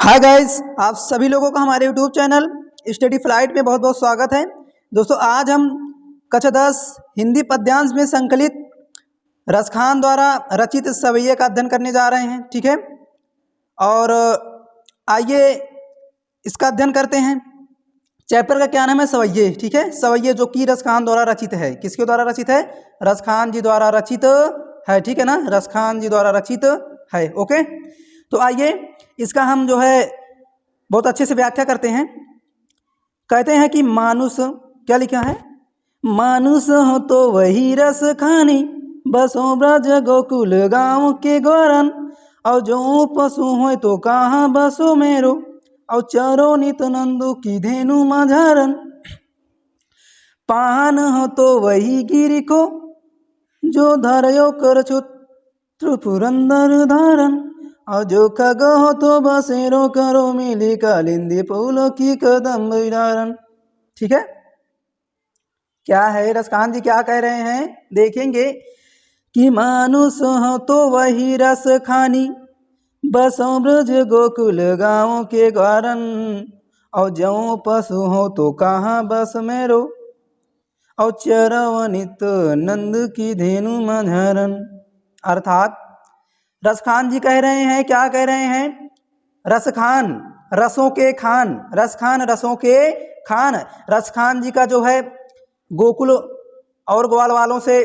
Hi guys, आप सभी लोगों का हमारे यूट्यूब चैनल स्टडी फ्लाइट में बहुत बहुत स्वागत है। दोस्तों, आज हम कक्षा 10 हिंदी पद्यांश में संकलित रसखान द्वारा रचित सवैये का अध्ययन करने जा रहे हैं। ठीक है, और आइए इसका अध्ययन करते हैं। चैप्टर का क्या नाम है? सवैये। ठीक है, सवैये जो कि रसखान द्वारा रचित है। किसके द्वारा रचित है? रसखान जी द्वारा रचित है। ठीक है ना, रसखान जी द्वारा रचित है। ओके, तो आइए इसका हम जो है बहुत अच्छे से व्याख्या करते हैं। कहते हैं कि मानुष, क्या लिखा है? मानुष हो तो वही रस खानी, बसो ब्रज गोकुल गाँव के गौरन, और जो पशु हो तो कहाँ बसो मेरो, और चरो नित नंदू की धेनु मझारन। पान हो तो वही गिरी को, जो धरयो कर पुरंदर धारन, और जो खग हो तो बसेरो करो मिली कालिंदी फूलों की कदम विदारन। ठीक है, क्या है रसखान जी क्या कह रहे हैं? देखेंगे कि मानुष हो तो वही रस खानी, बसो ब्रज गोकुल गाँव के ग्वारन, और जो पशु हो तो कहाँ बस मेरो, और चरवनित नंद की धेनु मझारन। अर्थात रसखान जी कह रहे हैं, क्या कह रहे हैं? रसखान, रसों के खान, रसखान रसों के खान। रसखान जी का जो है गोकुल और ग्वाल वालों से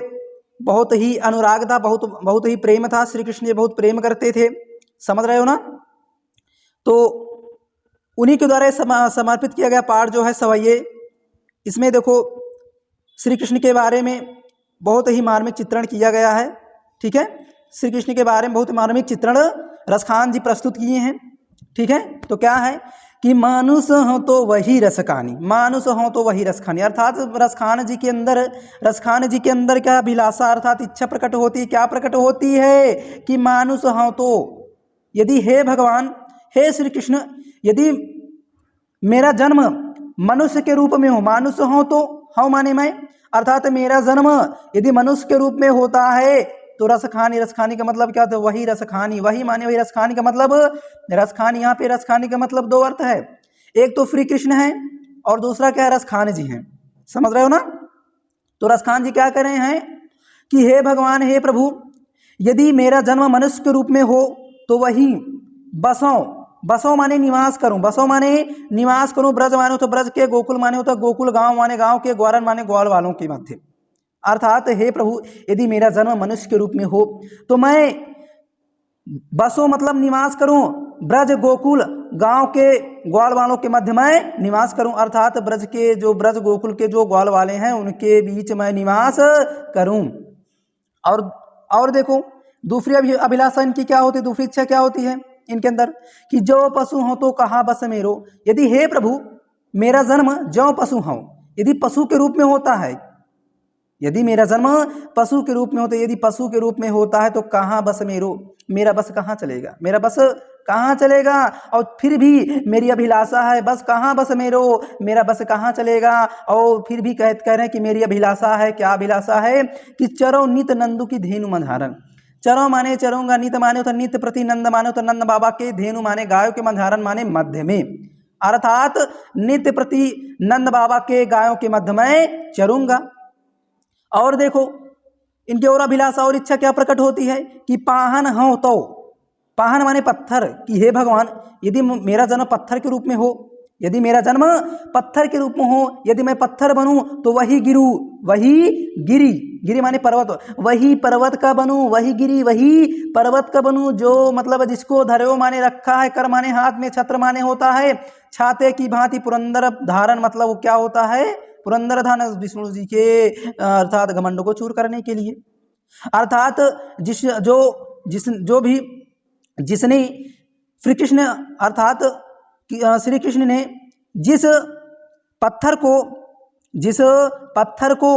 बहुत ही अनुराग था, बहुत ही प्रेम था। श्री कृष्ण जी बहुत प्रेम करते थे, समझ रहे हो ना? तो उन्हीं के द्वारा समर्पित किया गया पाठ जो है सवैये। इसमें देखो श्री कृष्ण के बारे में बहुत ही मार्मिक चित्रण किया गया है। ठीक है, श्री कृष्ण के बारे में बहुत मार्मिक चित्रण रसखान जी प्रस्तुत किए हैं। ठीक है, तो क्या है कि मानुष हो तो वही रसखानी, मानुष हो तो वही रसखानी। अर्थात रसखान जी के अंदर क्या अभिलाषा अर्थात इच्छा प्रकट होती है? क्या प्रकट होती है? कि मानुष हो तो, यदि हे भगवान, हे श्री कृष्ण, यदि मेरा जन्म मनुष्य के रूप में हो, मानुष हो तो हूँ माने मैं, अर्थात मेरा जन्म यदि मनुष्य के रूप में होता है तो रसखानी, रसखानी का मतलब क्या था? वही रसखानी, वही माने वही रसखानी का मतलब, रसखानी, यहाँ पे रसखानी का मतलब दो अर्थ है। एक तो श्री कृष्ण है और दूसरा क्या है? रसखान जी हैं। समझ रहे हो ना? तो रसखान जी क्या कर रहे हैं कि हे भगवान, हे प्रभु, यदि मेरा जन्म मनुष्य के रूप में हो तो वही बसों, बसों माने निवास करूं, बसों माने निवास करूं, ब्रज माने तो ब्रज के, गोकुल माने होता गोकुल, गांव माने गांव के, ग्वारन माने ग्वाल वालों के मध्य। अर्थात हे प्रभु, यदि मेरा जन्म मनुष्य के रूप में हो तो मैं बसों मतलब निवास करूं, ब्रज गोकुल गांव के ग्वाल वालों के मध्य में निवास करूं। अर्थात ब्रज के जो, ब्रज गोकुल के जो ग्वाल वाले हैं उनके बीच में निवास करूं। और देखो दूसरी अभिलाषा इनकी क्या होती है? दूसरी इच्छा क्या होती है इनके अंदर? कि जो पशु हो तो कहाँ बस मेरो। यदि हे प्रभु मेरा जन्म जो पशु हो, यदि पशु के रूप में होता है, यदि मेरा जन्म पशु के रूप में होता है, यदि पशु के रूप में होता है तो कहाँ बस मेरो, मेरा बस कहाँ चलेगा, मेरा बस कहाँ चलेगा? और फिर भी मेरी अभिलाषा है, बस कहाँ बस मेरो, मेरा बस कहाँ चलेगा? और फिर भी कह रहे हैं कि मेरी अभिलाषा है, क्या अभिलाषा है? कि चरो नित नंदू की धेनु मंधारण। चरो माने चरूंगा, नित माने तो नित्य प्रति, नंद माने तो नंद बाबा के, धेनु माने गायों के, मंधारण माने मध्य में। अर्थात नित्य प्रति नंद बाबा के गायों के मध्य में चरूंगा। और देखो इनकी और अभिलाषा और इच्छा क्या प्रकट होती है? कि पाहन हो तो, पाहन माने पत्थर, कि हे भगवान यदि मेरा जन्म पत्थर के रूप में हो, यदि मेरा जन्म पत्थर के रूप में हो, यदि मैं पत्थर बनूं तो वही गिरू, वही गिरी, गिरी माने पर्वत, वही पर्वत का बनूं, वही गिरी, वही पर्वत का बनूं, जो मतलब जिसको धर्यो माने रखा है, कर माने हाथ में, छत्र माने होता है छाते की भांति, पुरंदर धारण मतलब वो क्या होता है? पुरंदर धान, विष्णु जी के अर्थात घमंड को चूर करने के लिए। अर्थात जिसने श्री कृष्ण, अर्थात श्री कृष्ण ने जिस पत्थर को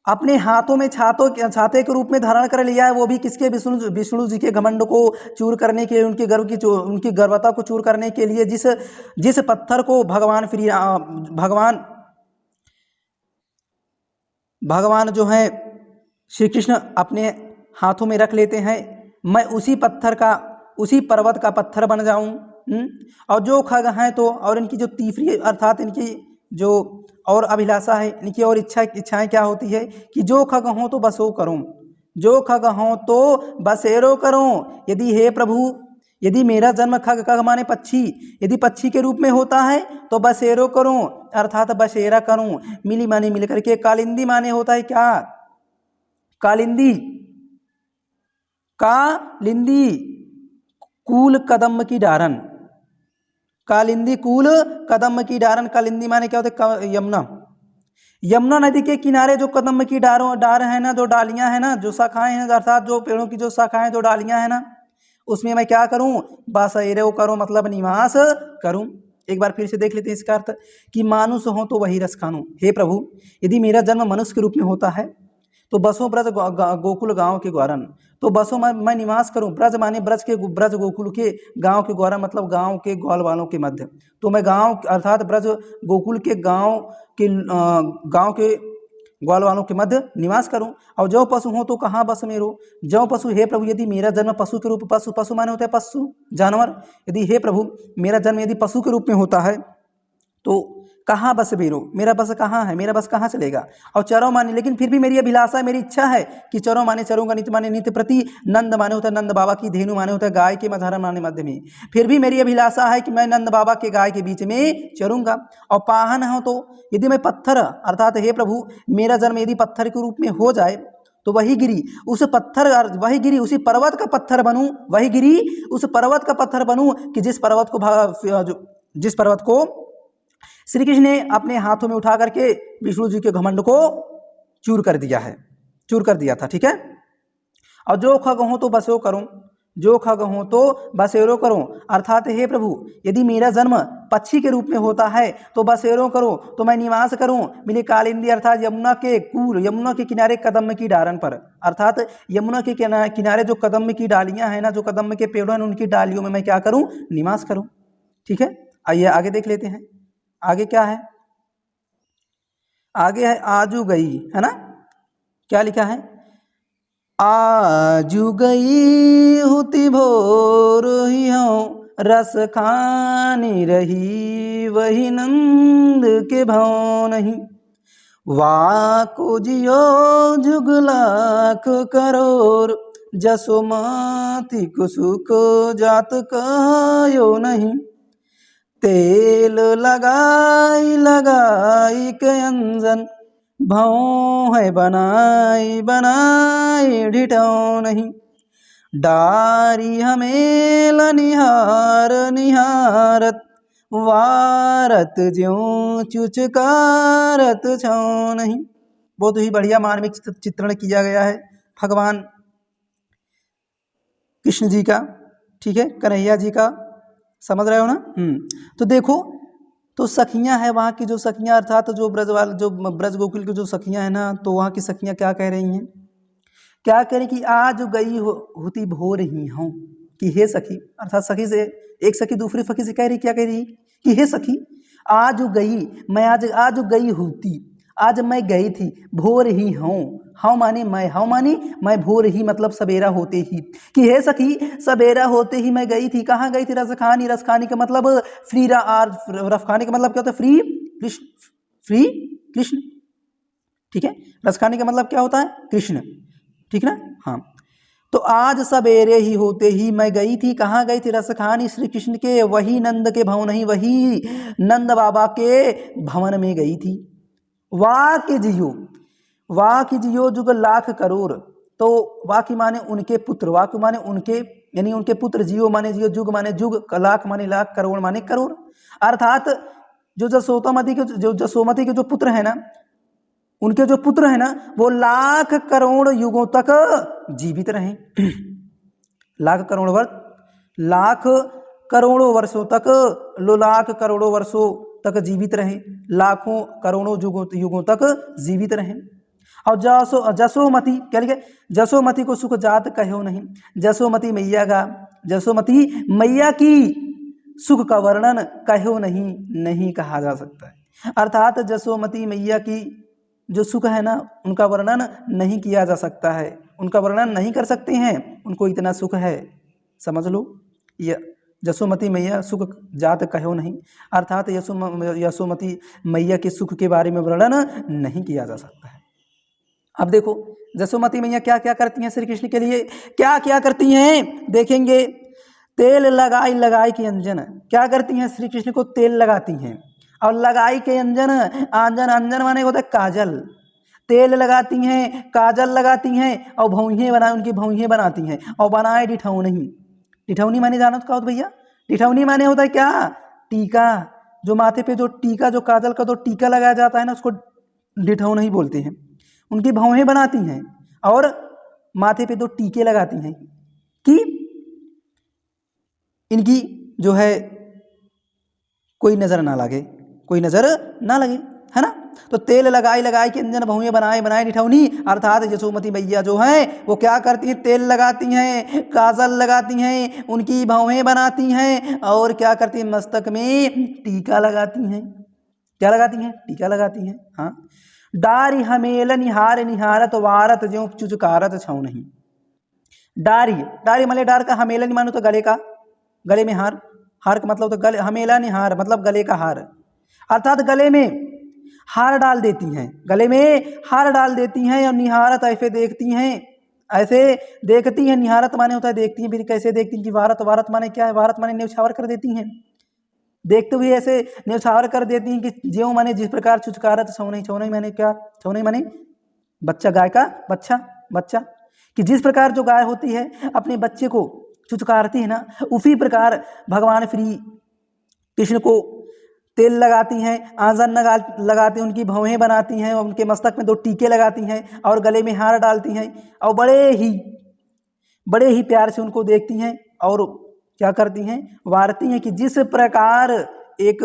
अपने हाथों में छाते के रूप में धारण कर लिया है, वो भी किसके? विष्णु जी के घमंड को चूर करने के लिए, उनकी गर्वता को चूर करने के लिए, जिस पत्थर को भगवान जो है श्री कृष्ण अपने हाथों में रख लेते हैं, मैं उसी पर्वत का पत्थर बन जाऊं, और जो खग हैं तो, और इनकी जो तीसरी अर्थात इनकी जो और अभिलाषा है, इनकी और इच्छाएं क्या होती है कि जो खग हों तो बसो करूं, जो खग हों तो बसेरो करूं। यदि हे प्रभु, यदि मेरा जन्म खग, खग माने पक्षी, यदि पक्षी के रूप में होता है तो बसेरो करूं अर्थात बसेरा करूं। मिली माने मिल करके, कालिंदी माने होता है क्या, कालिंदी, कालिंदी कूल कदम की डारन, कालिंदी कूल कदम की डारन। कालिंदी माने क्या होता है, यमुना, यमुना नदी के किनारे जो कदम की डार है ना, जो डालियां है ना, जो शाखाएं हैं, अर्थात जो पेड़ों की जो शाखाएं, जो डालियां है ना, उसमें मैं क्या करूं, बसेरो करूं मतलब निवास करूं। एक बार फिर से देख लेते हैं इसका अर्थ कि मानुष हो तो वही रस खानू। हे प्रभु, यदि मेरा जन्म मनुष्य के रूप में होता है तो बसों ब्रज गोकुल गांव के ग्वारन, तो बसों मैं निवास करूं। ब्रज माने ब्रज के, ब्रज गोकुल के, गांव के ग्वारन मतलब गांव के ग्वाल वालों के मध्य। तो मैं गांव अर्थात ब्रज गोकुल के गांव के ग्वाल वालों के मध्य निवास करूं। और जो पशु हो तो कहाँ बस मेरो, जो पशु, हे प्रभु यदि मेरा जन्म पशु के रूप, पशु, पशु माने होता है पशु जानवर, यदि हे प्रभु मेरा जन्म यदि पशु के रूप में होता है तो कहाँ बस मेरो, मेरा बस कहाँ है, मेरा बस कहाँ चलेगा। और चरो माने, लेकिन फिर भी मेरी अभिलाषा, मेरी इच्छा है कि चरो माने चरूंगा, नित्य माने नित्य प्रति, नंद माने होता है नंद बाबा की, धेनु माने होता है गाय के, मधारा माने मध्य में। फिर भी मेरी अभिलाषा है कि मैं नंद बाबा के गाय के बीच में चरूंगा। और पाहन हो तो यदि मैं पत्थर अर्थात हे प्रभु मेरा जन्म यदि पत्थर के रूप में हो जाए तो वही गिरी उस पत्थर, वही गिरी उसी पर्वत का पत्थर बनूं, वही गिरी उस पर्वत का पत्थर बनूं कि जिस पर्वत को श्री कृष्ण ने अपने हाथों में उठा करके विष्णु जी के घमंड को चूर कर दिया है, चूर कर दिया था। ठीक है। और जो खग हो तो बसेरो करूं, जो खग हो तो बसेरो करूं अर्थात हे प्रभु यदि मेरा जन्म पक्षी के रूप में होता है तो बसेरो करो, तो मैं निवास करूं। मिली कालिंदी अर्थात यमुना के कूल, यमुना के किनारे कदम की डारन पर, अर्थात यमुना के किनारे जो कदम की डालियां हैं ना, जो कदम के पेड़ों हैं उनकी डालियों में मैं क्या करूं, निवास करूं। ठीक है। आइए आगे देख लेते हैं। आगे क्या है, आगे है आजू गई, है ना, क्या लिखा है, आजू गई होती भोर ही हो, रस खानी रही वही नंद के भाव नहीं। वाको जियो जुग लाख करोड़, जसोमती कुसुक जात कहो नहीं। तेल लगाई लगाई के अंजन, भाव है बनाई बनाई ढिठाओ नहीं। डारी हमें निहार निहारत, वारत ज्यों चुचकारत छाओ नहीं। बहुत ही बढ़िया मार्मिक चित्रण किया गया है भगवान कृष्ण जी का। ठीक है, कन्हैया जी का, समझ रहे हो ना। तो देखो, तो सखियां है वहाँ की जो सखियां अर्थात जो ब्रज गोकुल की जो सखियां है ना, तो वहाँ की सखियां क्या कह रही हैं, क्या कह रही कि आज गई होती भोर ही हूँ, कि हे सखी, अर्थात सखी से एक सखी दूसरी सखी से कह रही, क्या कह रही कि हे सखी आज गई, मैं आज गई होती, आज मैं गई थी, भोर ही हूँ, हाँ माने मैं, हाँ मानी मैं, भोर ही मतलब सवेरा होते ही, कि हे सखी सवेरा होते ही मैं गई थी, कहाँ गई थी, रसखानी, रसखानी का मतलब फ्री, रसखानी का मतलब क्या होता है, फ्री कृष्ण, फ्री कृष्ण। ठीक है, रसखानी का मतलब क्या होता है, कृष्ण। ठीक ना, हाँ। तो आज सवेरे ही होते ही मैं गई थी, कहाँ गई थी, रसखानी श्री कृष्ण के वही नंद के भवन, ही वही नंद बाबा के भवन में गई थी। वाह के जियो, वाह की जियो जुग लाख करोड़, तो वाह की माने उनके पुत्र, वाह की माने उनके, यानी उनके पुत्र, जियो माने जियो, जुग माने जुग, लाख माने लाख, करोड़ माने करोड़, अर्थात जो जसोमती के जो पुत्र है ना, उनके जो पुत्र है ना वो लाख करोड़ युगों तक जीवित रहे। लाख करोड़ वर्ष, लाख करोड़ों वर्षों तक, लाख करोड़ों वर्षों तक जीवित रहे, लाखों करोड़ों युगों तक जीवित रहे। और जसोमती क्या लिखे, जसोमती को सुख जात कहो नहीं, जसोमती मैया का, जसोमती मैया की सुख का वर्णन कहो नहीं, नहीं कहा जा सकता है। अर्थात जसोमती मैया की जो सुख है ना उनका वर्णन नहीं किया जा सकता है, उनका वर्णन नहीं कर सकते हैं, उनको इतना सुख है, समझ लो। ये जसोमती मैया सुख जात कहो नहीं, अर्थात यशोमती मैया के सुख के बारे में वर्णन नहीं किया जा सकता है। अब देखो जसोमती मैया क्या क्या करती हैं श्री कृष्ण के लिए, क्या क्या करती हैं देखेंगे। तेल लगाई लगाई के अंजन, क्या करती हैं श्री कृष्ण को तेल लगाती हैं, और लगाई के अंजन, आंजन अंजन माने होता है काजल, तेल लगाती हैं, काजल लगाती हैं, और भौहें बना उनकी भौहें बनाती हैं, और बनाए डिठौनी। डिठौनी माने जानो तो क्या होता भैया, डिठौनी माने होता है क्या, टीका, जो माथे पे जो टीका, जो काजल का जो टीका लगाया जाता है ना उसको डिठौनी बोलते हैं। उनकी भौहें बनाती हैं और माथे पे दो टीके लगाती हैं कि इनकी जो है कोई नजर ना लगे, कोई नजर ना लगे, है ना। तो तेल लगाई लगाई के अंजन भौहें बनाए बनाए डिठौनी, अर्थात यशोमती मैया जो है वो क्या करती हैं, तेल लगाती हैं, काजल लगाती हैं, उनकी भौहें बनाती हैं, और क्या करती हैं, मस्तक में टीका लगाती हैं। क्या लगाती हैं, टीका लगाती हैं। हाँ, डारी हमेल निहार निहारत वारत ज्यों चुचकारत छौ नहीं। डारी, डारी मले डार का, हमेलन मानो तो गले का, गले में हार, हार का मतलब तो गले, हमेला निहार मतलब गले का हार, अर्थात गले में हार डाल देती हैं, गले में हार डाल देती हैं, और निहारत ऐसे देखती हैं, ऐसे देखती हैं। निहारत माने होता है देखती हैं, फिर कैसे देखती हैं कि वारत, वारत माने क्या है, वारत माने न्यौछावर कर देती हैं, देखते हुए ऐसे न्यौछावर कर देती हैं कि ज्यों माने जिस प्रकार चुचकारत छौ नहीं, छौ नहीं माने क्या, छौ नहीं माने बच्चा, गाय का बच्चा, बच्चा, कि जिस प्रकार जो गाय होती है अपने बच्चे को चुचकारती है ना, उसी प्रकार भगवान श्री कृष्ण को तेल लगाती हैं, आंजन लगाती हैं, उनकी भौहें बनाती हैं, और उनके मस्तक में दो टीके लगाती हैं, और गले में हार डालती हैं, और बड़े ही प्यार से उनको देखती हैं, और क्या करती हैं, वारती हैं कि जिस प्रकार एक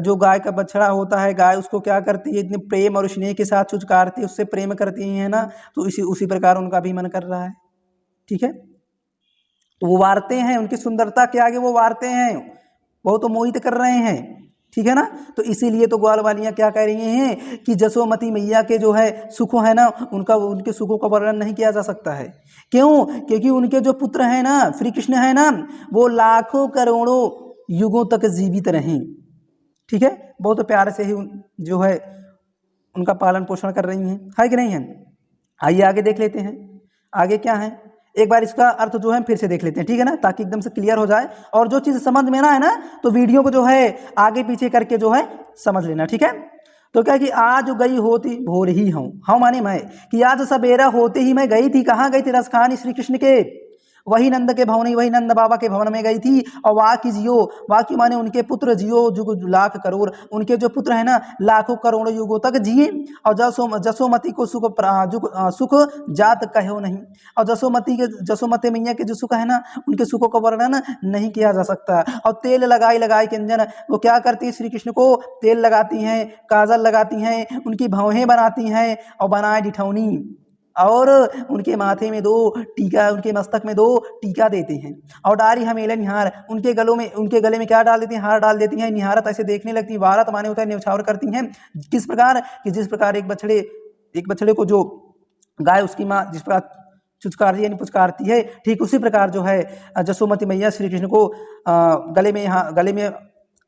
जो गाय का बछड़ा होता है, गाय उसको क्या करती है, इतने प्रेम और स्नेह के साथ चुचकारती है, उससे प्रेम करती है ना, तो उसी प्रकार उनका भी मन कर रहा है। ठीक है, तो वो वारते हैं, उनकी सुंदरता के आगे वो वारते हैं, वो तो मोहित कर रहे हैं। ठीक है ना, तो इसीलिए तो ग्वाल वालियाँ क्या कह रही हैं कि जसोमती मैया के जो है सुख है ना, उनका उनके सुखों का वर्णन नहीं किया जा सकता है। क्यों, क्योंकि उनके जो पुत्र हैं ना, श्री कृष्ण है ना, वो लाखों करोड़ों युगों तक जीवित रहें। ठीक है, बहुत प्यार से ही जो है उनका पालन पोषण कर रही हैं, है कि नहीं है। आइए आगे देख लेते हैं, आगे क्या है, एक बार इसका अर्थ जो है फिर से देख लेते हैं, ठीक है ना, ताकि एकदम से क्लियर हो जाए, और जो चीज़ समझ में ना है ना तो वीडियो को जो है आगे पीछे करके जो है समझ लेना। ठीक है, तो क्या कि आज गई होती भोर ही हूँ, हाँ माने मैं, कि आज सवेरा होते ही मैं गई थी, कहाँ गई थी, रसखानी श्री कृष्ण के, वही नंद के भवन, वही नंद बाबा के भवन में गई थी, और वाकी जियो, वाकी माने उनके पुत्र जियो जुग लाख करोड़, उनके जो पुत्र है ना लाखों करोड़ों युगों तक जिए, और जसोमती को सुख जात कहो नहीं, और जसोमती मैया के जो सुख है ना उनके सुखों का वर्णन नहीं किया जा सकता। और तेल लगाई लगाई के अंजन, वो क्या करती है, श्री कृष्ण को तेल लगाती हैं, काजल लगाती हैं, उनकी भौहें बनाती हैं, और बनाए डिठौनी, और उनके माथे में दो टीका, उनके मस्तक में दो टीका देते हैं, और डारी हमेला निहार, उनके गले में क्या डाल देती हैं, हार डाल देती हैं, निहारत ऐसे देखने लगती है, वारत माने होता है न्यौछावर करती हैं, किस प्रकार कि जिस प्रकार एक बछड़े को जो गाय उसकी माँ जिस प्रकार चुचकारती है, पुचकारती है, ठीक उसी प्रकार जो है जसोमती मैया श्री कृष्ण को गले में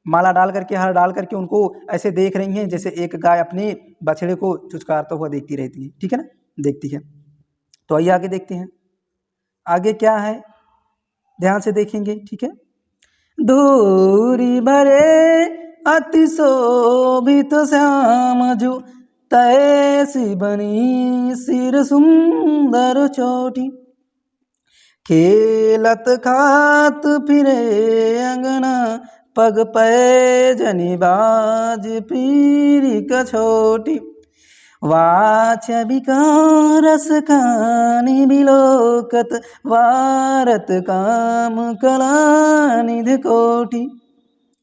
माला डाल करके, हार डाल करके उनको ऐसे देख रही हैं जैसे एक गाय अपने बछड़े को चुचकारता हुआ देखती रहती है। ठीक है ना, देखती है। तो आइए आगे देखते हैं, आगे क्या है ध्यान से देखेंगे। ठीक है, धूरी भरे अति शोभित श्याम जो तैसी बनी सिर सुंदर चोटी, खेलत खात फिरे अंगना पग पैजनी बाज पीरी कछोटी, वाच्य विकारस कानि बिलोकत वारत काम कला निधि कोटि।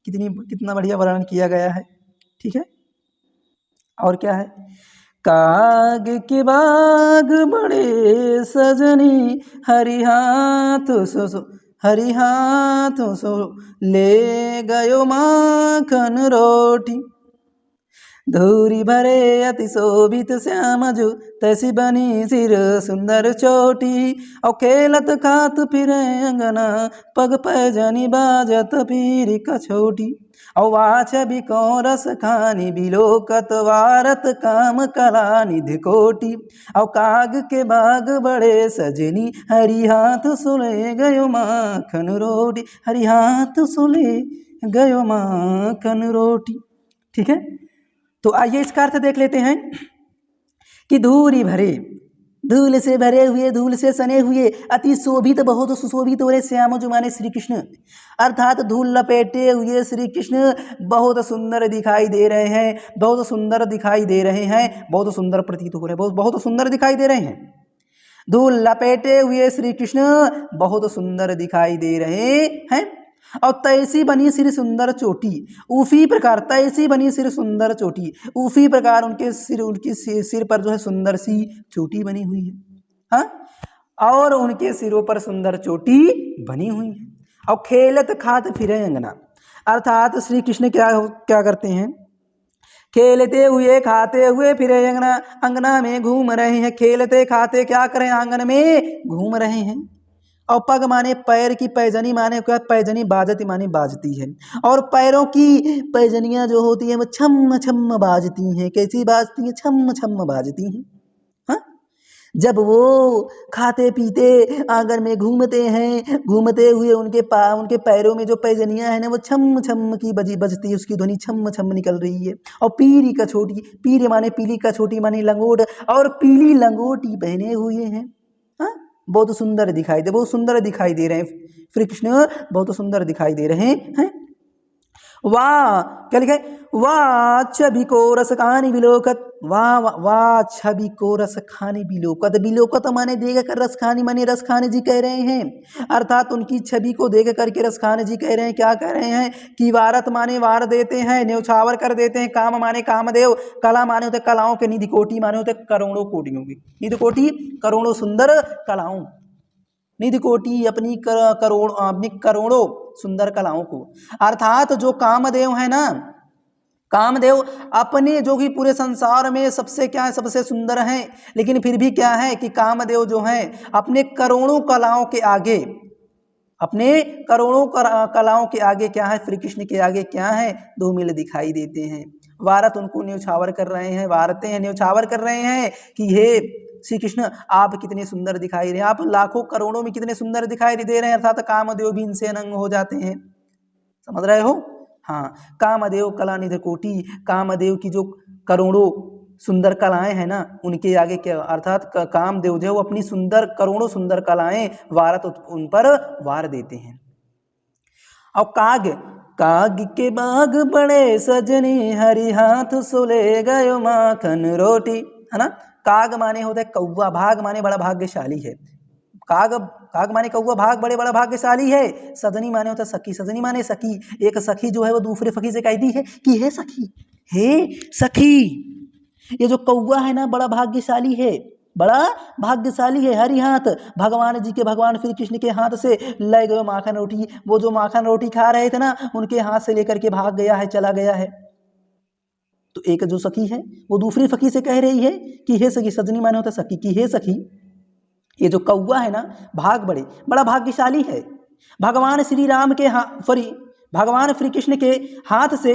कितना बढ़िया वर्णन किया गया है। ठीक है, और क्या है, काग के बाग बड़े सजनी हरि हाथ सो ले गयो माखन रोटी, धूरी भरे अति शोभित श्याम जो, तैसी बनी सिर सुंदर चोटी। और खेलत खात फिरे अंगना, पग पैजनी बाजत पीर कछोटी। और वाछ बिको रस खानी, बिलोकत वारत काम कला निधि कोटि। और काग के बाग बड़े सजनी, हरि हाथ सुले गयो माखन रोटी। हरि हाथ सुले गयो माखन रोटी। ठीक है, तो आइए इसका अर्थ देख लेते हैं कि धूरी भरे, धूल से भरे हुए, धूल से सने हुए, अति शोभित, बहुत सुशोभित हो रहे श्याम जो माने श्री कृष्ण, अर्थात धूल लपेटे हुए श्री कृष्ण बहुत सुंदर दिखाई दे रहे हैं, बहुत सुंदर दिखाई दे रहे हैं, बहुत सुंदर प्रतीत हो रहे हैं, बहुत सुंदर दिखाई दे रहे हैं। धूल लपेटे हुए श्री कृष्ण बहुत सुंदर दिखाई दे रहे हैं। और तैसी बनी सिर सुंदर चोटी, उसी प्रकार तैसी बनी सिर सुंदर चोटी, उसी प्रकार उनके सिर पर जो है सुंदर सी चोटी बनी हुई है। हाँ, और उनके सिरों पर सुंदर चोटी बनी हुई है। और खेलत खात फिरे अंगना, अर्थात श्री कृष्ण क्या करते हैं, खेलते हुए खाते हुए फिरे अंगना, अंगना में घूम रहे हैं। खेलते खाते क्या करें, आंगन में घूम रहे हैं। और पग माने पैर की पैजनी, माने क्या, पैजनी बाजती माने बाजती है। और पैरों की पैजनियां जो होती हैं वो छम छम बाजती हैं। कैसी बाजती हैं, छम छम बाजती हैं। हाँ, जब वो खाते पीते आंगन में घूमते हैं, घूमते हुए उनके पैरों में जो पैजनियां हैं ना वो छम छम की बजती है, उसकी ध्वनि छम छम निकल रही है। और पीली कछोटी, पीली माने पीली, कछोटी माने लंगोट, और पीली लंगोटी पहने हुए हैं। हाँ, बहुत सुंदर दिखाई दे, बहुत सुंदर दिखाई दे रहे हैं श्री कृष्ण, बहुत सुंदर दिखाई दे रहे हैं। वाह, क्या लिखा है, वाह छवि को रस खानी बिलोकत, वाह वाह छवि को रस खानी बिलोकत। बिलोकत माने देख कर, रस खानी माने रस खाने जी कह रहे हैं, अर्थात उनकी छवि को देख करके रस खाने जी कह रहे हैं। क्या कह रहे हैं कि वारत माने वार देते हैं, न्यौछावर कर देते हैं, काम माने कामदेव, कला माने होते कलाओं के, निधि कोटि माने होते करोड़ों कोटियों की, निधि कोटि करोड़ों सुंदर कलाओं, निधि कोटि अपनी करोड़ों सुंदर कलाओं को। अर्थात जो कामदेव है ना, कामदेव अपने जो कि पूरे संसार में सबसे क्या है, सबसे सुंदर हैं, लेकिन फिर भी क्या है कि कामदेव जो हैं अपने करोड़ों कलाओं के आगे, अपने करोड़ों कलाओं के आगे क्या है, श्री कृष्ण के आगे क्या है, दो मिल दिखाई देते हैं। वारत उनको न्यौछावर कर रहे हैं, वारते हैं, न्यौछावर कर रहे हैं कि हे श्री कृष्ण आप कितने सुंदर दिखाई दे, आप लाखों करोड़ों में कितने सुंदर दिखाई दे रहे हैं। अर्थात कामदेव भी इनसे अनंग हो जाते हैं, समझ रहे हो। हाँ, कामदेव कला निधि कोटि, कामदेव की जो करोड़ों सुंदर कलाएं हैं ना उनके आगे क्या, अर्थात कामदेव जो अपनी सुंदर करोड़ों सुंदर कलाएं वारत उन पर वार देते हैं। और काग, काग के बाग बड़े सजनी, हरि हाथ सोले गयो माखन रोटी, है ना। काग माने होता है कौवा, भाग माने बड़ा भाग्यशाली है। काग, काग माने कौवा, भाग बड़े बड़ा भाग्यशाली है। सजनी माने होता है सखी, सजनी माने सखी। एक सखी जो है वो दूसरे सखी से कहती है कि हे सखी, हे सखी। ये जो कौवा है ना बड़ा भाग्यशाली है, बड़ा भाग्यशाली है। हरि हाथ, भगवान जी के, भगवान श्री कृष्ण के हाथ से ले गए माखन रोटी। वो जो माखन रोटी खा रहे थे ना उनके हाथ से लेकर के भाग गया है, चला गया है। तो एक जो सखी है वो दूसरी सखी से कह रही है कि हे सखी, सजनी माने होता सखी, कि हे सखी ये जो कौवा है ना भाग बड़ा भाग्यशाली है। भगवान श्री राम के भगवान श्री कृष्ण के हाथ से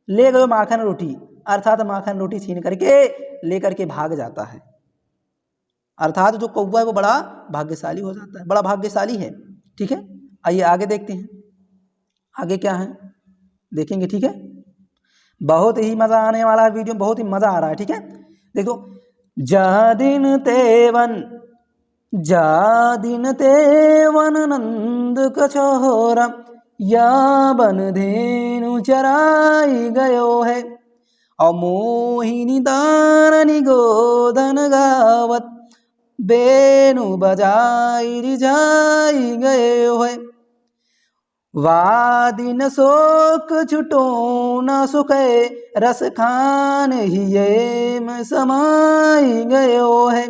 ले गए माखन रोटी, अर्थात माखन रोटी छीन करके लेकर के भाग जाता है। अर्थात जो कौवा है वो बड़ा भाग्यशाली हो जाता है, बड़ा भाग्यशाली है। ठीक है, आइए आगे देखते हैं, आगे क्या है देखेंगे। ठीक है, बहुत ही मजा आने वाला है वीडियो, बहुत ही मजा आ रहा है। ठीक है, देखो, जा दिन तेवन नंद कछोरा, या बन धेनु चराई गयो है। और मोहिनी दाननी गोधन गावत, बेनु बजाई रिझाई गयो है। वादिन शोक छुटो न सुखे, रस खान हिये में समाई गयो है।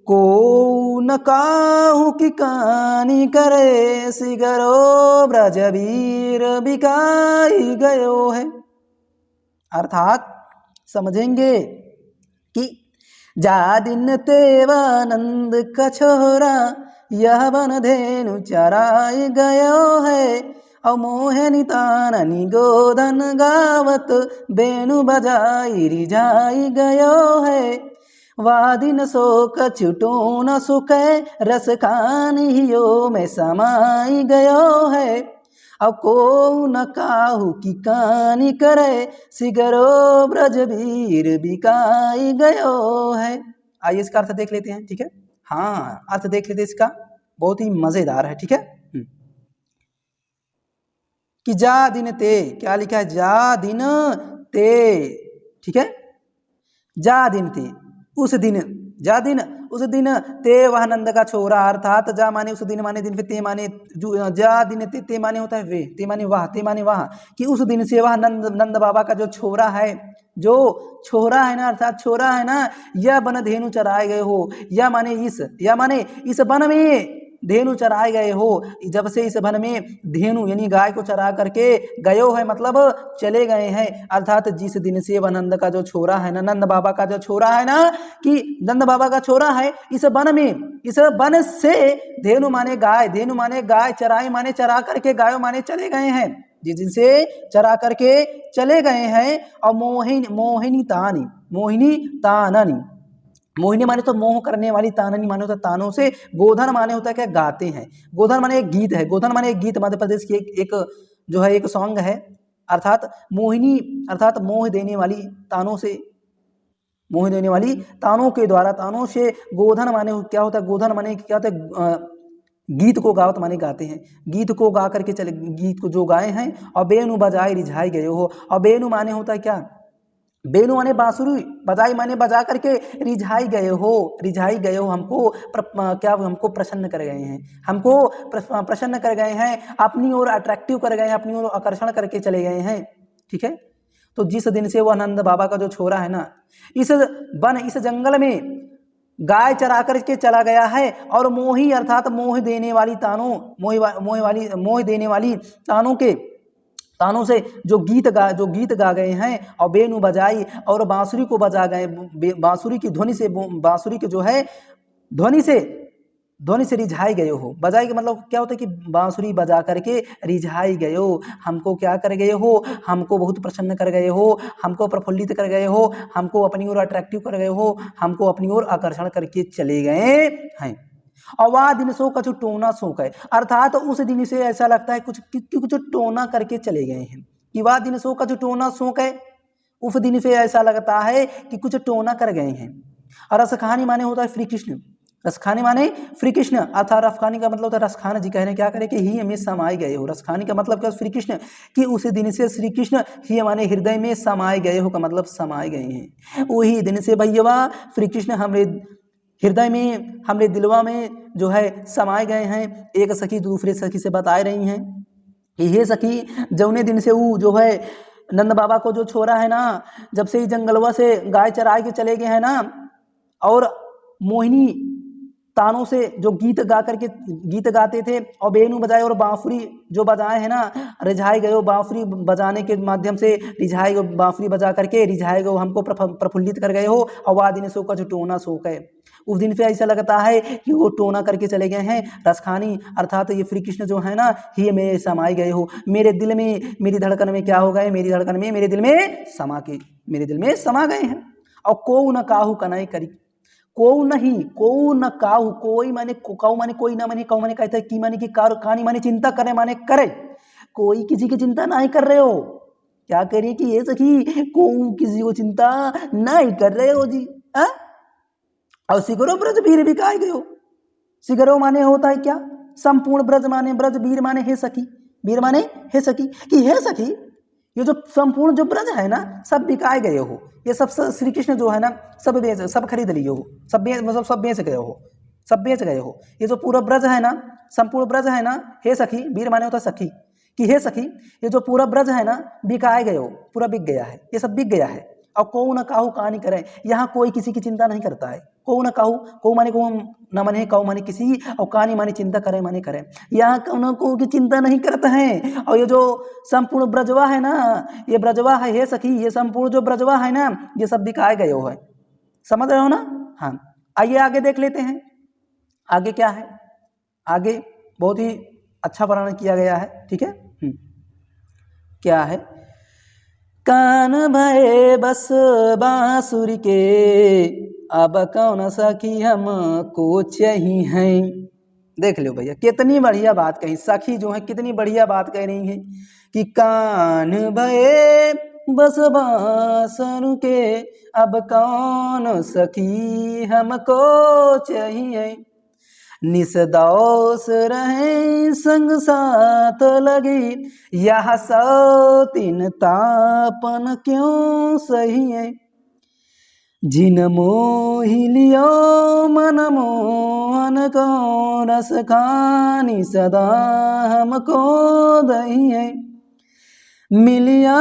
को न काहू की कानी करे, सिगरो ब्रजबीर बिकाई गयो है। अर्थात समझेंगे कि जा दिन तेवानंद का छोरा, यह बन धेनु चराई गयो है। अमोहनी ताननी गोधन गावत, बेनु बजाई रिझाई गयो है। वादिन शोक छुटो न सुखे, रस खान हियो में समाई गयो है। अब को न काहू की कानी करे, सिगरो ब्रजबीर बिकाई गयो है। आइए इसका अर्थ देख लेते हैं, ठीक है। हाँ, अर्थ देख लेते हैं इसका, बहुत ही मजेदार है, ठीक है। कि जा दिन ते, क्या लिखा है, जा दिन ते, ठीक है। जा दिन ते, उस दिन, जा दिन उस दिन, ते वह नंद का छोरा, अर्थात जा माने उस दिन माने दिन, फिर ते माने जा दिन ते माने होता है वे, ते माने वाह, ते माने वाह, कि उस दिन से वह नंद बाबा का जो छोरा है, जो छोरा है ना, अर्थात छोरा है ना, यह बन धेनु चराए गए हो, या माने इस वन में धेनु चराए गए हो। जब से इस वन में धेनु यानी गाय को चरा करके गयो है, मतलब चले गए हैं। अर्थात जिस दिन से वह नंद का जो छोरा है ना, नंद बाबा का जो छोरा है ना, कि नंद बाबा का छोरा है, इस वन में, इस वन से धेनु माने गाय, चराई माने चरा करके, गायो माने चले गए हैं, जिस दिन से चरा करके चले गए हैं। और मोहिनी ताननी, मोहिनी माने तो मोह करने वाली, ताननी माने होता तानों से, गोधन माने होता है क्या, गाते हैं। गोधन माने एक गीत है, गोधन माने एक गीत, मध्य प्रदेश की एक जो है एक सॉन्ग है। अर्थात मोहिनी अर्थात मोह देने वाली तानों से, मोह देने वाली तानों के द्वारा, तानों से। गोधन माने क्या होता है, गोधन माने क्या होता है, गीत को गावत माने गाते हैं, गीत को गा करके चले, गीत को जो गाए हैं। और बेनु बजाए रिझाई गए हो, और बेनु माने होता है क्या, बेनु माने बांसुरी, बजाई माने बजा करके, रिझाई गए हो, हमको क्या हमको प्रसन्न कर गए हैं, हमको प्रसन्न कर गए हैं, अपनी ओर अट्रैक्टिव कर गए हैं, अपनी ओर आकर्षण करके चले गए हैं, ठीक है। तो जिस दिन से वह नंद बाबा का जो छोरा है ना, इस जंगल में गाय चरा करके चला गया है, और मोही अर्थात मोह देने वाली तानों, मोह देने वाली तानों से जो गीत गा गए हैं, और बेनु बजाई और बांसुरी को बजा गए, बांसुरी की ध्वनि से, बांसुरी के जो है ध्वनि से रिझाई गए हो। बजाई का मतलब क्या होता है कि बांसुरी बजा करके रिझाई गए हो, हमको क्या कर गए हो, हमको बहुत प्रसन्न कर गए हो, हमको प्रफुल्लित कर गए हो, हमको अपनी ओर अट्रैक्टिव कर गए हो, हमको अपनी ओर आकर्षण करके चले गए हैं। और वह दिन सो कछु टोना सो गए, अर्थात उस दिन से ऐसा लगता है कुछ टोना करके चले गए हैं, कि वह दिन सो कछु टोना सो गए, उस दिन से ऐसा लगता है कि कुछ टोना कर गए हैं। और रसखानी माने होता है श्री कृष्ण, रसखानी माने श्री कृष्ण, अर्थात रसखानी का मतलब होता है, रसखान जी कह रहे हैं क्या करें कि ही हमें समाये गए हो। रसखानी का मतलब क्या, श्री कृष्ण, कि उस दिन से श्री कृष्ण ही हमारे हृदय में समाये गए हो, का मतलब समाये गए हैं। वही दिन से भैया श्री कृष्ण हमारे हृदय में, हमारे दिलवा में जो है समाये गए हैं। एक सखी दूसरे सखी से बता रही हैं कि हे सखी, जौने दिन से वो जो है नंद बाबा को जो छोरा है ना, जब से जंगलवा से गाय चराए के चले गए हैं ना, और मोहिनी तानों से जो गीत गाते थे, और बेनु बजाए और बांसुरी जो बजाए हैं ना, रिझाए गए, बांसुरी बजाने के माध्यम से रिझाए गए, बांसुरी बजा करके रिझाए गए, हमको प्रफुल्लित कर गए हो। और वह दिन सो का जो टोना सो गए, उस दिन से ऐसा लगता है कि वो टोना करके चले गए हैं। रसखानी अर्थात ये श्री कृष्ण जो है ना, ही में समाये गए हो, मेरे दिल में, मेरी धड़कन में क्या हो गए, मेरी धड़कन में, मेरे दिल में समा गए हैं। और को न काहू कनाई करी, को न काहू, कोई माने काऊ माने कोई ना, माने काऊ माने कहता है की माने की कार, कहानी माने चिंता करे, माने करे, कोई किसी की चिंता नहीं कर रहे हो। क्या करिए कि ये सखी को किसी को चिंता नहीं कर रहे हो जी, हाँ। और सिगरो ब्रज वीर बिकाए गए हो, सिगरो माने होता है क्या, संपूर्ण ब्रज माने, ब्रज वीर माने हे सखी, वीर माने हे सखी, कि हे सखी ये जो संपूर्ण जो ब्रज है ना, सब बिकाए गए हो, ये सब श्री कृष्ण जो है ना, सब खरीद लिए हो, सब बेच गए हो, ये जो पूरा ब्रज है ना, संपूर्ण ब्रज है ना, हे सखी, वीर माने होता सखी, कि हे सखी ये जो पूरा ब्रज है ना, बिकाए गए हो, पूरा बिक गया है, ये सब बिक गया है। और को न काहू कहानी करे, यहाँ कोई किसी की चिंता नहीं करता है। को न काहू, को माने को न माने, काहू माने किसी, और कहानी माने चिंता करे माने करे, यहाँ को को की चिंता नहीं करता है। और ये जो संपूर्ण ब्रजवा है ना, ये ब्रजवा है हे सखी, ये संपूर्ण जो ब्रजवा है ना, ये सब दिखाए गए हो है, समझ रहे हो ना। हाँ, आइए आगे देख लेते हैं, आगे क्या है। आगे बहुत ही अच्छा वर्णन किया गया है, ठीक है। क्या है, कान भये बस बांसुरी के, अब कौन सखी हमको चाहिए है। देख लो भैया कितनी बढ़िया बात कही, सखी जो है कितनी बढ़िया बात कह रही है कि कान भये बस बांसुरी के, अब कौन सखी हमको चाहिए। निसदोष रहे संग साथ लगी, यह सौतीन तापन क्यों सही है। जिन मोहि लियो मन मोहन को, रस खानी सदा हमको दही है। मिलिया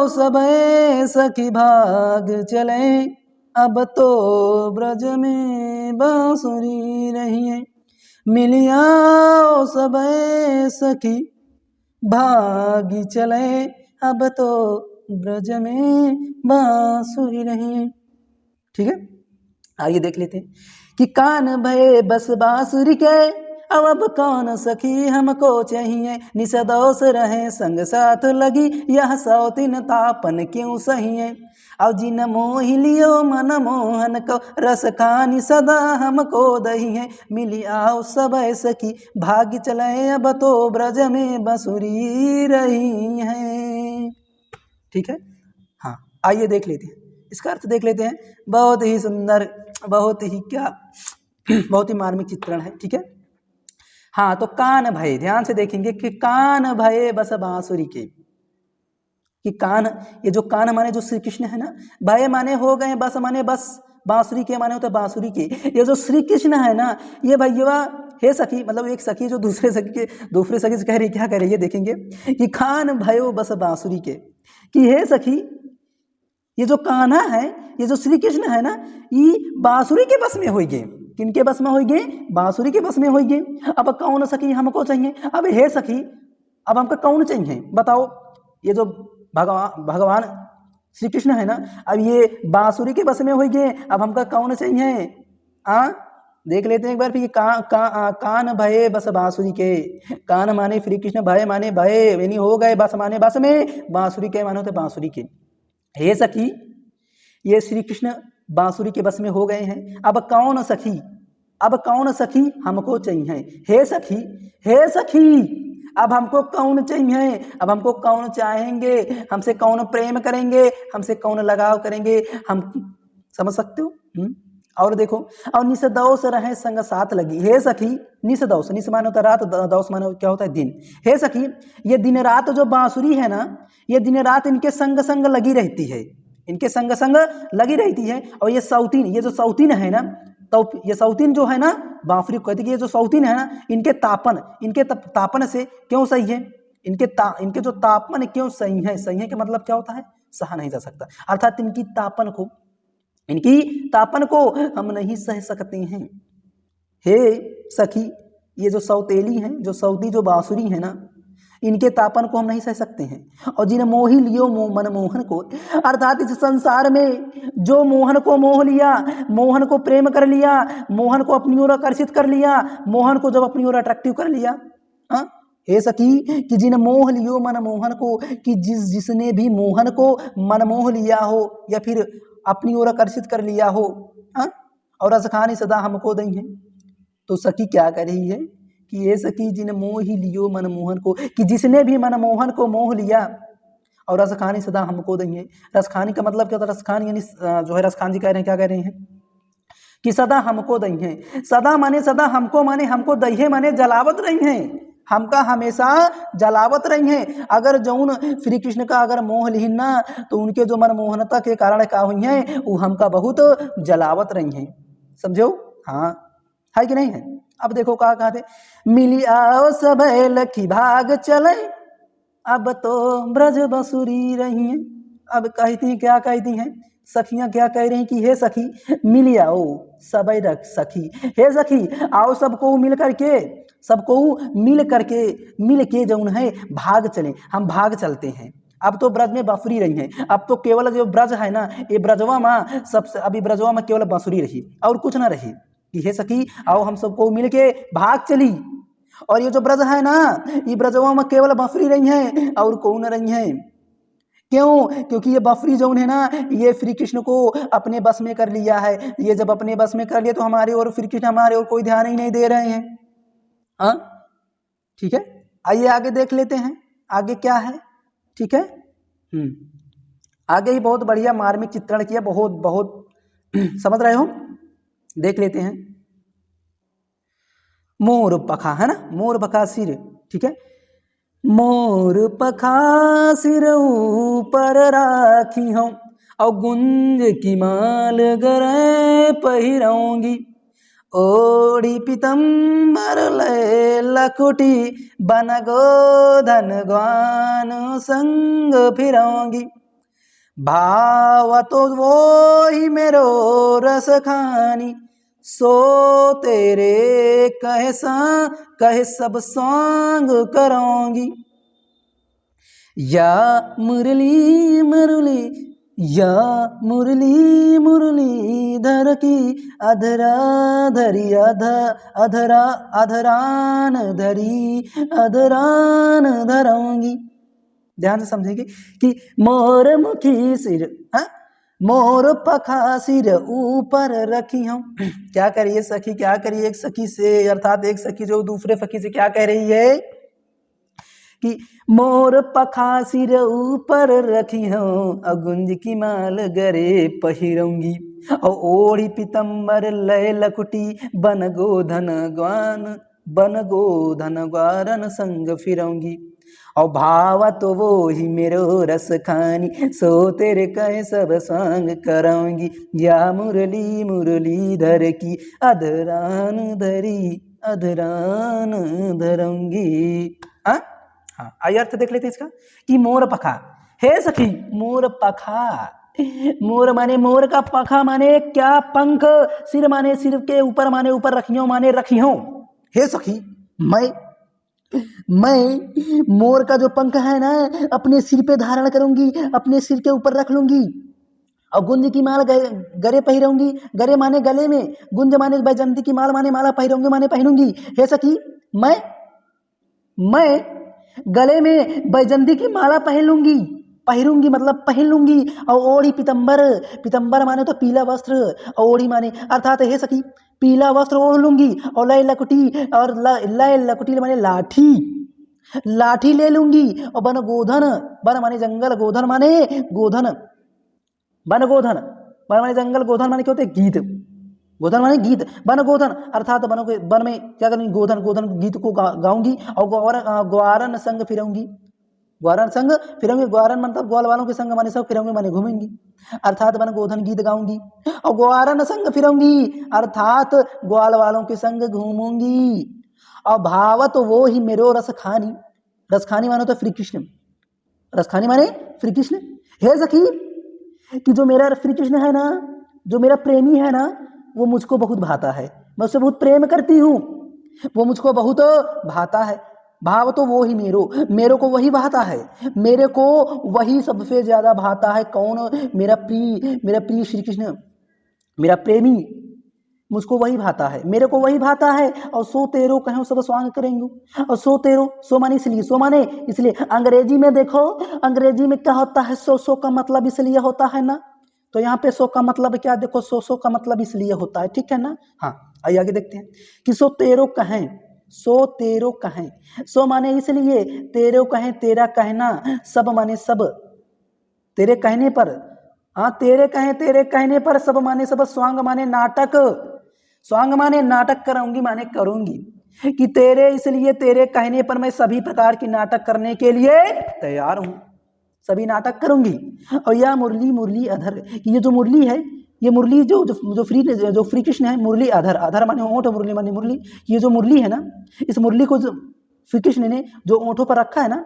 सबे सखी भाग चले, अब तो ब्रज में बांसुरी रही है। मिलिया सबे सखी भागी चले, अब तो ब्रज में बांसुरी रही है। ठीक है, आइए देख लेते हैं कि कान भये बस बांसुरी के, अब कौन सखी हमको चाहिए। निसदोष रहे संग साथ लगी, यह सौतीन तापन क्यों सही है। और जिन मोहि लियो मन मोहन को, रस खानी सदा हमको दही है। मिली आओ सब सखी भाग्य चले, अब तो ब्रज में बंसुरी रही है। ठीक है, हाँ आइए देख लेते हैं, इसका अर्थ देख लेते हैं। बहुत ही सुंदर, बहुत ही क्या बहुत ही मार्मिक चित्रण है। ठीक है, हाँ तो कान भये, ध्यान से देखेंगे कि कान भये बस बांसुरी के, कि कान, ये जो कान माने जो श्री कृष्ण है ना, भय माने हो गए, बस माने बस, बांसुरी के माने होते बांसुरी के। ये जो श्री कृष्ण है ना, ये भैया हे सखी, मतलब एक सखी जो दूसरे सखी से कह रही, क्या कह रही है देखेंगे कि खान भयो बस बांसुरी के, कि हे सखी ये जो कान्हा है, ये जो श्री कृष्ण है ना, ये बांसुरी के बस में हो गए। किनके बस में हो गए, बांसुरी के बस में हो गए। अब कौन सखी हमको चाहिए, अब हे सखी अब हमको कौन चाहिए बताओ। ये जो भगवान श्री कृष्ण है ना, अब ये बांसुरी के बस में हो गए, अब हमका कौन चाहिए। देख लेते हैं एक बार फिर, कान भये बस बांसुरी के, कान माने श्री कृष्ण, भय माने भय यानी हो गए, बस माने बस में, बांसुरी के माने होते बांसुरी के। हे सखी ये श्री कृष्ण बांसुरी के बस में हो गए हैं, अब कौन सखी, अब कौन सखी हमको चाहिए। हे सखी, हे सखी अब हमको कौन चाहिए, अब हमको कौन चाहेंगे, हमसे कौन प्रेम करेंगे, हमसे कौन लगाव करेंगे, हम समझ सकते हो। और देखो, और निसदोष रहे संग साथ लगी। हे सखी निसदोष, निस माने होता रात, दोष माने क्या होता है दिन। हे सखी ये दिन रात जो बांसुरी है ना, ये दिन रात इनके संग संग लगी रहती है, इनके संग संग लगी रहती है। और ये सौतीन, ये जो सौतीन है ना, तो ये सौतीन जो है ना, बांसुरी को कहती है, ये जो सौतीन है ना, इनके तापन से क्यों सही है, इनके जो तापन क्यों सही है। सही है के मतलब क्या होता है, सहा नहीं जा सकता, अर्थात इनकी तापन को हम नहीं सह सकते हैं। हे सखी ये जो सौतेली हैं, जो सौती जो बांसुरी है ना, इनके तापन को हम नहीं सह सकते हैं। और जिन मोहि लियो मन मोहन को, अर्थात इस संसार में जो मोहन को मोह लिया, मोहन को प्रेम कर लिया, मोहन को अपनी ओर आकर्षित कर लिया, मोहन को जब अपनी ओर अट्रैक्टिव कर लिया, हे सखी कि जिन मोह लियो मन मोहन को, कि जिसने भी मोहन को मन मोह लिया हो या फिर अपनी ओर आकर्षित कर लिया हो, और रसखानी सदा हमको दई है। तो सखी क्या कर रही है कि ये सखी जिन मोह ही लियो मन मोहन को, कि जिसने भी मन मोहन को मोह लिया, और रसखानी सदा हमको दई है। रसखानी का मतलब क्या होता है, रसखानी यानी जो है रसखान जी कह रहे हैं, क्या कह रहे हैं कि सदा हमको दई है। सदा माने सदा, हमको माने हमको, दई है माने जलावत रही है, हमका हमेशा जलावत रही हैं। अगर जौन श्री कृष्ण का अगर मोह लिहिन ना, तो उनके जो मनमोहनता के कारण का हुई है, वो हमका बहुत जलावत रही हैं। समझो, हाँ है कि नहीं है। अब देखो क्या कहते, मिली आओ सब लखी भाग चले, अब तो ब्रज बसुरी रही है। अब कहती हैं, क्या कहती हैं सखियां, क्या कह रही हैं कि हे सखी मिल आओ सबई रख सखी, हे सखी आओ सबको मिल करके, सबको मिल के जौन है भाग चले, हम भाग चलते हैं। अब तो ब्रज में बांसुरी रही है, अब तो केवल जो ब्रज है ना, ये ब्रजवा में सबसे, अभी ब्रजवा में केवल बांसुरी रही और कुछ ना रही कि हे सखी आओ हम सबको मिल के भाग चली। और ये जो ब्रज है ना, ये ब्रजवा में केवल बांसुरी रही है और कौन रही है। क्यों? क्योंकि ये बांसुरी जौन है ना, ये श्री कृष्ण को अपने बस में कर लिया है। ये जब अपने बस में कर लिया तो हमारे और श्री कृष्ण हमारे और कोई ध्यान ही नहीं दे रहे हैं। हाँ ठीक है, आइए आगे देख लेते हैं आगे क्या है। ठीक है, आगे ही बहुत बढ़िया मार्मिक चित्रण किया, बहुत बहुत समझ रहे हो, देख लेते हैं। मोर पखा है ना, मोर पखा सिर, ठीक है। मोर पखा सिर ऊपर राखी हूँ, और गुंज की माल गरे पहिरऊंगी, ओढ़ी पीतम्बर ले लकुटी, बन गोधन ग्वान संग फिरऊंगी, भाव तो वो ही मेरो रस खानी, सो तेरे कहे सब सांग कराऊंगी, या मुरली मुरली, या मुरली मुरली धर की अधरा धरी, अधरा अधरान धरी, अधरान धराऊंगी। ध्यान से समझेंगे कि मोर मुखी सिर, हाँ मोर पखा सिर ऊपर रखी हूँ। क्या करिए सखी, क्या करिए एक सखी से, अर्थात एक सखी जो दूसरे सखी से क्या कह रही है कि मोर पखा सिर ऊपर रखी हूँ, अगुंज की माल गरे पहिरऊंगी, और ओढ़ी पीतम्बर लय लकुटी, बन गोधन ग्वारन संग फिरऊंगी, और भाव तो वो ही मेरो रस खानी, सो तेरे कहे सब सांग कराऊंगी, या मुरली मुरली धर की अधरान धरी, अधरान धरूंगी। हाँ, आइए अर्थ देख लेते इसका कि मोर पखा, हे सखी मोर पखा, मोर माने मोर का पखा माने क्या, पंख, सिर माने सिर के ऊपर माने ऊपर, रखियों माने रखियों। हे सखी मैं मोर का जो पंख है ना अपने सिर पे धारण करूंगी, अपने सिर के ऊपर रख लूंगी, और गुंज की माल गरे पहिरऊंगी, गरे माने गले में, गुंज माने बैजंती की माल माने माला पहिरऊंगी माने पहनूंगी। हे सखी मैं गले में बैजंती की माला पहिरूंगी मतलब पहन लूंगी, और ओढ़ी पीतम्बर माने तो पीला वस्त्र, और ओढ़ी माने अर्थात हे सखी पीला वस्त्र ओढ़ लूंगी, और लय लकुटी, और लय लकुटी माने लाठी ले लूंगी, और बन माने जंगल, गोधन माने गोधन, बन माने जंगल, गोधन माने क्या होते गीत, गोधन माने गीत, बन गोधन अर्थात वन में क्या करूंगी, गोधन गीत को गाऊंगी, और ग्वारन संग फिरूंगी, ग्वारन मतलब ग्वाल वालों के संग माने सब फिरूंगी माने घूमेंगी, अर्थात बन गोधन गीत गाऊंगी, और ग्वारन संग फिरूंगी अर्थात ग्वाल वालों के संग घूमूंगी, और भावत वो ही मेरो रस खानी मानो तो श्री कृष्ण, रसखानी माने श्री कृष्ण। हे सखी कि जो मेरा श्री कृष्ण है ना, जो मेरा प्रेमी है ना, वो मुझको बहुत भाता है, मैं उससे बहुत प्रेम करती हूँ, वो मुझको बहुत भाता है, भाव तो वो ही मेरे को वही भाता है, मेरे को वही सबसे ज्यादा भाता है। कौन? मेरा प्रिय श्री कृष्ण, मेरा प्रेमी, मुझको वही भाता है, मेरे को वही भाता है। और सो तेरो कहो सब स्वांग करेंगे, और सो माने इसलिए अंग्रेजी में देखो, अंग्रेजी में क्या होता है, सो का मतलब इसलिए होता है ना, तो यहाँ पे सो का मतलब क्या, देखो सो का मतलब इसलिए होता है, ठीक है ना। हाँ आइए आगे देखते हैं कि सो तेरो कहें, सो माने इसलिए, तेरो कहें तेरा कहना, सब माने सब, तेरे कहने पर, हाँ तेरे कहने पर, सब माने सब, स्वांग माने नाटक, स्वांग माने नाटक कराऊंगी माने करूंगी, कि तेरे इसलिए तेरे कहने पर मैं सभी प्रकार की नाटक करने के लिए तैयार हूं, सभी नाटक करूंगी। और यह मुरली अधर, ये जो मुरली है, ये मुरली जो श्री कृष्ण है, मुरली अधर माने ओंठ, मुरली माने मुरली, ये जो मुरली है ना, इस मुरली को श्री कृष्ण ने जो ओंठों पर रखा है ना,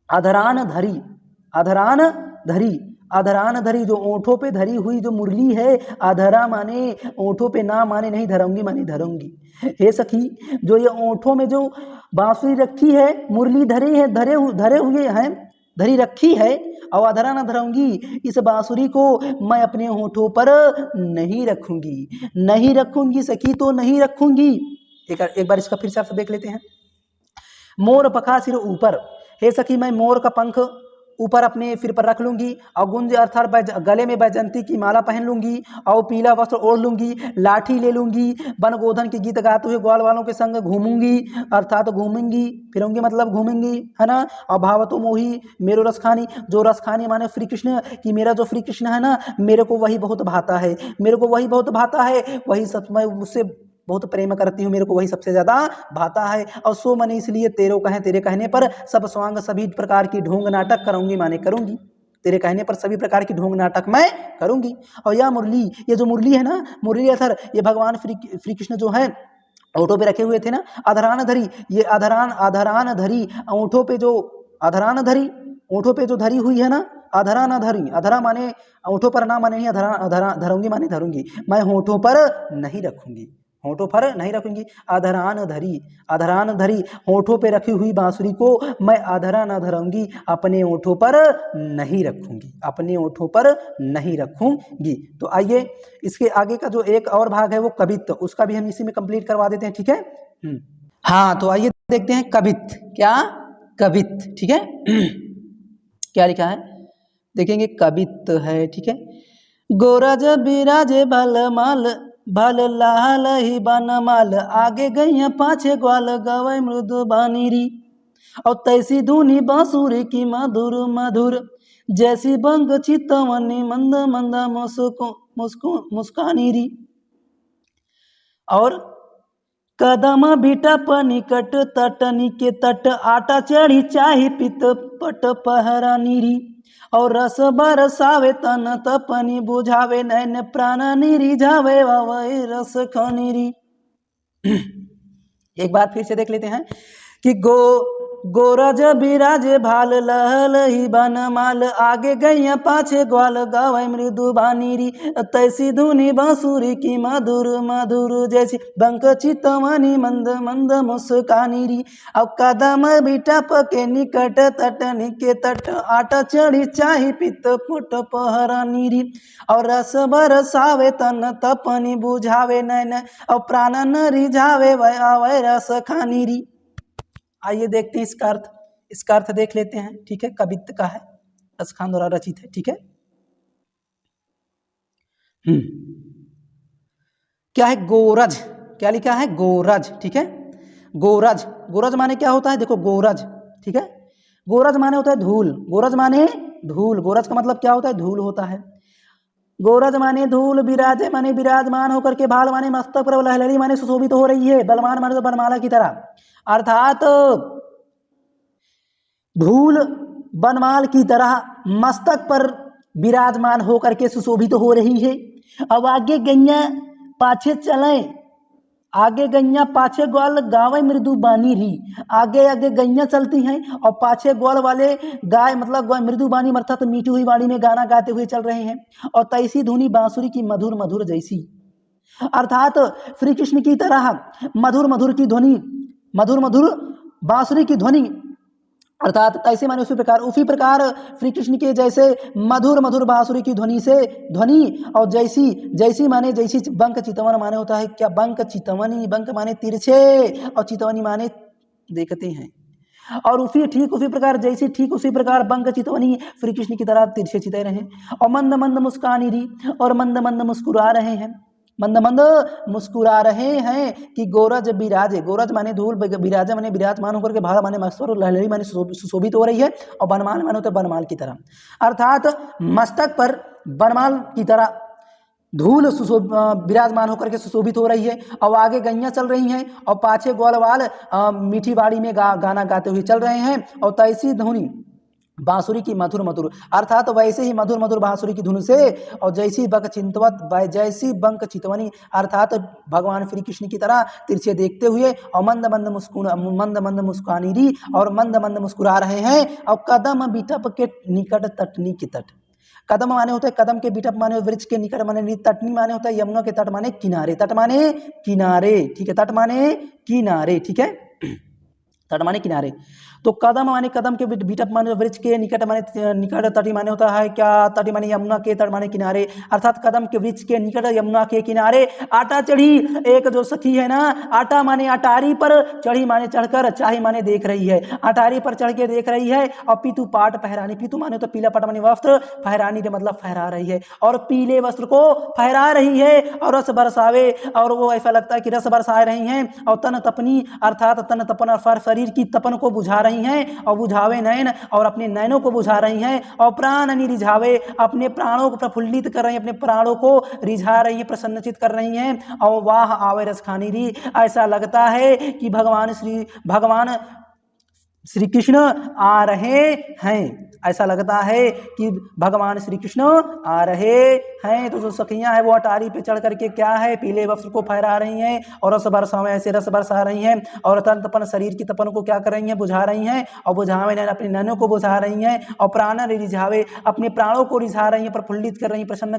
अधरान धरी, अधरान धरी, जो ओंठों पे धरी हुई जो मुरली है, अधरा माने ओंठों पे, ना माने नहीं, धरूंगी माने धरूंगी। हे सखी, जो ये ओंठों में जो बांसुरी रखी है, मुरली धरी है, धरे हुए हैं, धरी रखी है, और अधरा न धरूंगी, इस बांसुरी को मैं अपने होठों पर नहीं रखूंगी, नहीं रखूंगी सखी, तो नहीं रखूंगी। एक बार इसका फिर से आप देख लेते हैं। मोर पखा सिर ऊपर, हे सखी मैं मोर का पंख ऊपर अपने सिर पर रख लूंगी, और गुंज अर्थात गले में बैजंती की माला पहन लूंगी, और पीला वस्त्र ओढ़ लूंगी, लाठी ले लूंगी, वन गोधन के गीत गाते हुए ग्वाल वालों के संग घूमूंगी, अर्थात घूमूंगी, फिरूंगी मतलब घूमेंगी, है ना। और भावतो मोही मेरो रसखानी, जो रसखानी माने श्री कृष्ण की, मेरा जो श्री कृष्ण है ना, मेरे को वही बहुत भाता है, मेरे को वही बहुत भाता है, वही सब मैं उससे बहुत प्रेम करती हूँ, मेरे को वही सबसे ज्यादा भाता है। और सो मने इसलिए तेरो कहें, तेरे कहने पर सब स्वांग सभी प्रकार की ढोंग नाटक करूंगी माने करूंगी, तेरे कहने पर सभी प्रकार की ढोंग नाटक मैं करूंगी। और यह मुरली, ये जो मुरली है ना, मुरली असर, ये भगवान श्री कृष्ण जो है ओंठों पे रखे हुए थे ना, अधरान धरी, ये अधरान धरी, ओंठों पे जो अधरान धरी, ओंठों पे जो धरी हुई है ना, अधरा ना धरी, अधरा माने ओंठों पर, ना माने नहीं, अधरा धरूंगी माने धरूंगी, मैं होठों पर नहीं रखूंगी, होठों पर नहीं रखूंगी। अधरान धरी, होठों पे रखी हुई बांसुरी को मैं अधरा न धरूंगी, अपने होठों पर नहीं रखूंगी, अपने होठों पर नहीं रखूंगी। तो आइए इसके आगे का जो एक और भाग है वो कवित्त, उसका भी हम इसी में कंप्लीट करवा देते हैं, ठीक है। हाँ, तो आइए देखते हैं कवित्त, क्या कवित्त, ठीक है। क्या लिखा है देखेंगे, कवित्त है, ठीक है। गोरज बिराजे भल माल, भल लाल ही बनमाल, आगे गैया पाछे ग्वाल, गवै मृदु बानीरी, और तैसी धुनी बांसुरी की मधुर मधुर, जैसी बंग चितवनी मंद मंद मुस्कानी री। और कदम बीटा पनिकट तट निके तट, आटा चढ़ी चाही पित पट पहरा नीरी, और रस बरसावे तन तपनी बुझावे, नैन प्राण निरिझावे वावे रस खनीरी। एक बार फिर से देख लेते हैं कि गोरज बिराजे भाल, लहल ही बनमाल, आगे गैया पाछे ग्वाल, गावे मृदु बानीरी, तैसी धुनी बांसुरी की मधुर मधुर, जैसी बंक चितवनी मंद मंद मुस्कानी री। अब कदम बीटा पके निकट तट निके तट, आटा चढ़ी चाही पित पुट पहरा नीरी, और रस बरसावे तन तपनी बुझावे, नैन और प्राण न रिझावे वै रस खानी री। आइए देखते हैं इसका अर्थ देख लेते हैं, ठीक है। कवित्त का है, रसखान द्वारा रचित है, ठीक है। क्या है गोरज, क्या लिखा है गोरज, ठीक है। गोरज, गोरज माने क्या होता है, देखो गोरज, ठीक है। गोरज माने होता है धूल, गोरज माने धूल, गोरज का मतलब क्या होता है, धूल होता है। गोरज माने धूल, विराजे माने विराजमान होकर के, भाल माने मस्तक पर, लहलरी माने सुशोभित हो रही है, बलवान माने तो बनमाला की तरह, अर्थात धूल बनमाल की तरह मस्तक पर विराजमान होकर के सुशोभित हो रही है। अब आगे गैया पाछे चले, आगे गैया पाछे ग्वाल, गावे मृदु बानी री, आगे आगे गैया चलती हैं और पाछे ग्वाल वाले गाय, मतलब मृदु बानी अर्थात मीठी हुई वाणी में गाना गाते हुए चल रहे हैं। और तैसी धुनी बांसुरी की मधुर मधुर जैसी, अर्थात श्री कृष्ण की तरह मधुर मधुर की ध्वनि, मधुर मधुर बांसुरी की ध्वनि, अर्थात तैसे माने उसी प्रकार श्री कृष्ण के जैसे मधुर मधुर बांसुरी की ध्वनि से ध्वनि, और जैसी जैसी माने जैसी, बंक चितवन माने होता है क्या, बंक चितवनी, बंक माने तिरछे और चितवनी माने देखते हैं, और ठीक उसी प्रकार जैसी, ठीक उसी प्रकार बंक चितवनी श्री कृष्ण की तरह तिरछे चिते रहे, और मंद मंद मुस्कानी री, और मंद मंद मुस्कुरा रहे हैं, मंद मंद मुस्कुरा रहे हैं कि गोरज बिराजे, गोरज माने धूल, बिराजे माने विराजमान होकर के, भाला माने मस्तक, और लहलरी माने सुशोभित हो रही है, और बनमाल माने तो बनमाल की तरह, अर्थात मस्तक पर बनमाल की तरह धूल विराजमान होकर के सुशोभित हो रही है, और आगे गैया चल रही हैं, और पाछे ग्वालवाल मीठी बाड़ी में गाना गाते हुए चल रहे हैं, और तैसी धुनी बांसुरी की मधुर मधुर, अर्थात तो वैसे ही मधुर मधुर बांसुरी की धुन से, और जैसी बंक चितवनी, अर्थात भगवान श्री कृष्ण की तरह तिरछे देखते हुए, और मंद मंद मुस्कानी री, और मंद मंद मुस्कुरा रहे हैं, और कदम बिटप के निकट तटनी की तट, कदम माने होता है कदम के बिटप माने वृक्ष के निकट माने तटनी माने होता है यमुना के तट माने किनारे, तट माने किनारे, ठीक है, तट माने किनारे, ठीक है, तट माने किनारे। तो कदम माने कदम के बिटप माने वृक्ष के निकट माने निकट, तटी माने होता है क्या, तटी माने यमुना के, तट माने किनारे, अर्थात कदम के वृक्ष के निकट यमुना के किनारे आटा चढ़ी एक जो सखी है ना, आटा माने अटारी पर, चढ़ी माने चढ़कर, चाही माने देख रही है, अटारी पर चढ़ के देख रही है, और पीतू पाट फहरानी, पीतू माने तो पीला पट माने वस्त्र, फहरानी के मतलब फहरा रही है, और पीले वस्त्र को फहरा रही है, और रस बरसावे, और वो ऐसा लगता है कि रस बरसा रही हैं, और तन तपनी अर्थात तन तपन और शरीर की तपन को बुझा रही हैं, और बुझावे नयन और अपने नयनों को बुझा रही हैं, और प्राण रिझावे अपने प्राणों को प्रफुल्लित कर रही हैं, अपने प्राणों को रिझा रही हैं, प्रसन्नचित कर रही हैं, और वाह आवे रस खानी री, ऐसा लगता है कि भगवान श्री कृष्ण आ रहे हैं, ऐसा लगता है कि भगवान श्री कृष्ण आ रहे हैं। तो जो सखियां हैं वो अटारी पे चढ़ करके क्या है, पीले वस्त्र को फहरा रही हैं, और रस बरसा में ऐसे रस बरसा रही हैं, और तन तपन शरीर की तपन को क्या कर रही हैं, बुझा रही हैं, और बुझावे नैन अपने नैनों को बुझा रही हैं, और प्राण रिझावे अपने प्राणों को रिझा रही हैं, प्रफुल्लित कर रही हैं, प्रसन्न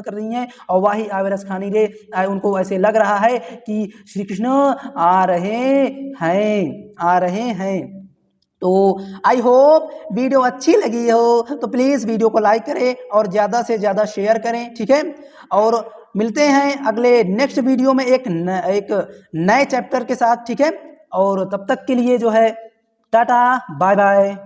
कर रही हैं, और वाही आवे रस खानी रे, उनको ऐसे लग रहा है कि श्री कृष्ण आ रहे हैं। तो आई होप वीडियो अच्छी लगी हो तो प्लीज़ वीडियो को लाइक करें और ज़्यादा से ज़्यादा शेयर करें, ठीक है, और मिलते हैं अगले नेक्स्ट वीडियो में एक नए चैप्टर के साथ, ठीक है, और तब तक के लिए जो है टाटा बाय बाय।